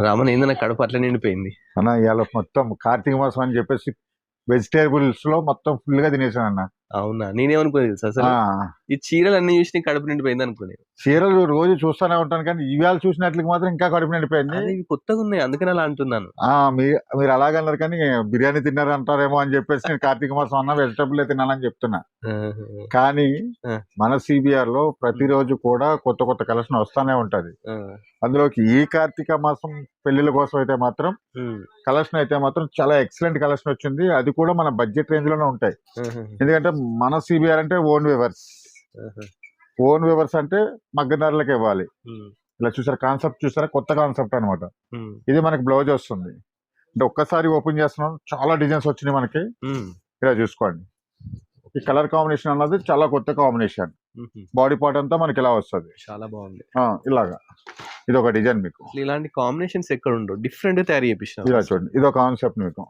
రామన్ ఏందన్న కడుపు అట్లా నిండిపోయింది. అన్న ఇవాళ మొత్తం కార్తీక మాసం అని చెప్పేసి వెజిటేబుల్స్ లో మొత్తం ఫుల్ గా తినేసాను అన్న. అవునా? నేనేమనుకోలేదు తెలుసా అసలు, ఈ చీరలు అన్ని చూసి కడుపు నిండిపోయింది అనుకునేది. చీరలు రోజు చూస్తూనే ఉంటాను కానీ ఇవాళ చూసినట్లకి మాత్రం ఇంకా కడుపు నిండిపోయింది. ఇవి కొత్తగా ఉన్నాయి అందుకని అలా అంటున్నాను. మీరు అలాగన్నారు కానీ బిర్యానీ తిన్నారు అంటారేమో అని చెప్పేసి నేను కార్తీక మాసం అన్న వెజిటేబుల్ తినాలని చెప్తున్నా. కానీ మన సిబిఆర్ లో ప్రతిరోజు కూడా కొత్త కొత్త కలెక్షన్ వస్తానే ఉంటది. అందులోకి ఈ కార్తీక మాసం పెళ్లిళ్ళ కోసం అయితే మాత్రం కలెక్షన్ అయితే మాత్రం చాలా ఎక్సలెంట్ కలెక్షన్ వచ్చింది. అది కూడా మన బడ్జెట్ రేంజ్ లోనే ఉంటాయి. ఎందుకంటే మన సిబిఆర్ అంటే ఓన్ వేవర్స్ అంటే మగ్గదారులకు ఇవ్వాలి. ఇలా చూసారా కాన్సెప్ట్, చూసారా కొత్త కాన్సెప్ట్ అనమాట. ఇది మనకి బ్లౌజ్ వస్తుంది. అంటే ఒక్కసారి ఓపెన్ చేస్తున్నాం, చాలా డిజైన్స్ వచ్చినాయి మనకి. ఇలా చూసుకోండి, ఈ కలర్ కాంబినేషన్ అన్నది చాలా కొత్త కాంబినేషన్. బాడీ పార్ట్ అంతా మనకి ఇలా వస్తుంది, చాలా బాగుంది. ఇలాగా ఇది ఒక డిజైన్. మీకు ఇలాంటి కాంబినేషన్స్ ఎక్కడ ఉండవు, డిఫరెంట్ తయారు చేపించారు. ఇలా చూడండి, ఇది ఒక కాన్సెప్ట్ మీకు.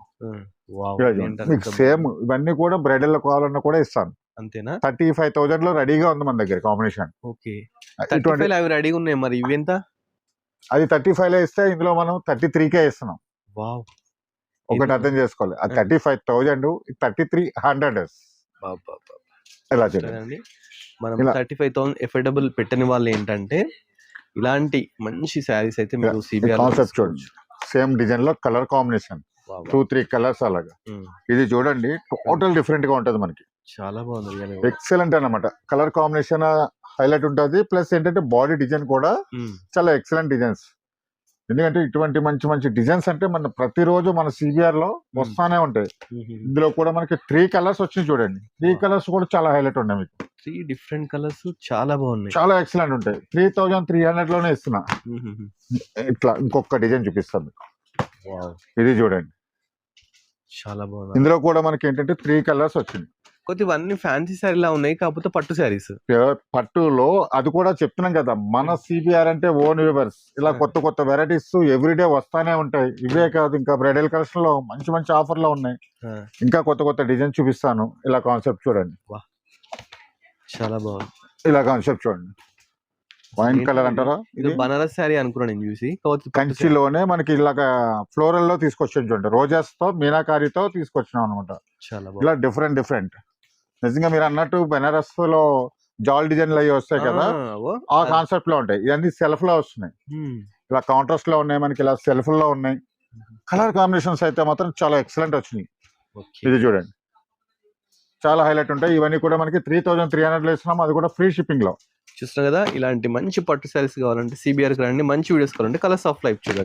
మీకు సేమ్ ఇవన్నీ కూడా బ్రైడల్ లో కావాలన్నా కూడా ఇస్తాను. అంతేనా? 35,000 లో రెడీగా ఉంది మన దగ్గర కాంబినేషన్. అవి రెడీగా ఉన్నాయి. మరి ఇవి ఎంత? అది 35 లో ఇస్తే ఇందులో మనం 33K ఇస్తున్నాం. ఒకటి అర్థం చేసుకోవాలి, అది 35,000, 3,300. ఇలా చూడండి, మనం 35,000 ఎఫోర్డబుల్ పెట్టని వాళ్ళు ఏంటంటే ఇలాంటి మంచి శారీస్ అయితే మీరు సిబిఆర్ కాన్సెప్ట్ చూడండి. సేమ్ డిజైన్ లో కలర్ కాంబినేషన్ 2-3 కలర్స్ అలాగా. ఇది చూడండి, టోటల్ డిఫరెంట్ గా ఉంటది మనకి. చాలా బాగుంది, ఎక్సలెంట్ అన్నమాట. కలర్ కాంబినేషన్ హైలైట్ ఉంటుంది. ప్లస్ ఏంటంటే బాడీ డిజైన్ కూడా చాలా ఎక్సలెంట్ డిజైన్స్. ఎందుకంటే ఇటువంటి మంచి మంచి డిజైన్స్ అంటే మన ప్రతిరోజు మన సిబిఆర్ లో వస్తానే ఉంటాయి. ఇందులో కూడా మనకి 3 కలర్స్ వచ్చినాయి చూడండి. 3 కలర్స్ కూడా చాలా హైలైట్ ఉన్నాయి. మీకు 3 డిఫరెంట్ కలర్స్ చాలా బాగున్నాయి, చాలా ఎక్సలెంట్ ఉంటాయి. 3,300 లోనే ఇస్తున్నా. ఇట్లా ఇంకొక డిజైన్ చూపిస్తాను. ఇది చూడండి, చాలా బాగుంది. ఇందులో కూడా మనకి ఏంటంటే 3 కలర్స్ వచ్చింది. కొద్దిగా అన్ని ఫ్యాన్సీ శారీలా ఉన్నాయి, కాకపోతే పట్టు శారీస్. పట్టులో అది కూడా చెప్తున్నాం కదా, మన సిబిఆర్ అంటే ఓన్ వేవర్స్. ఇలా కొత్త కొత్త వెరైటీస్ ఎవ్రీడే వస్తానే ఉంటాయి. ఇవే కాదు, ఇంకా బ్రైడల్ కలెక్షన్ లో మంచి మంచి ఆఫర్లు ఉన్నాయి. ఇంకా కొత్త కొత్త డిజైన్ చూపిస్తాను. ఇలా కాన్సెప్ట్ చూడండి, చాలా బాగుంది. ఇలా కాన్సెప్ట్ చూడండి, వైన్ కలర్ అంటారా, ఇది బనారస్ శారీ అనుకున్నాను నేను చూసి. కంచిలోనే మనకి ఇలాగా ఫ్లోరల్ లో తీసుకొచ్చాం చూడండి, రోజాస్ తో మీనాకారితో తీసుకొచ్చినాం అనమాట. ఇలా డిఫరెంట్. నిజంగా మీరు అన్నట్టు బెనారస్ లో జాల్ డిజైన్లు అవి వస్తాయి కదా, ఆ కాన్సెప్ట్ లో ఉంటాయి. ఇవన్నీ సెల్ఫ్ లో వస్తున్నాయి. ఇలా కౌంటర్స్ లో ఉన్నాయి మనకి, ఇలా సెల్ఫ్ లో ఉన్నాయి. కలర్ కాంబినేషన్స్ అయితే మాత్రం చాలా ఎక్సలెంట్ వచ్చినాయి. ఇది చూడండి, చాలా హైలైట్ ఉంటాయి. ఇవన్నీ కూడా మనకి 3,300 లో ఇస్తున్నాం, అది కూడా ఫ్రీ షిప్పింగ్ లో. చూస్తున్నా కదా, ఇలాంటి మంచి పట్టు శారీస్ కావాలంటే సిబిఆర్ కి రండి. మంచి వీడియోస్ కావాలంటే కలర్స్ ఆఫ్ లైఫ్ చూడండి.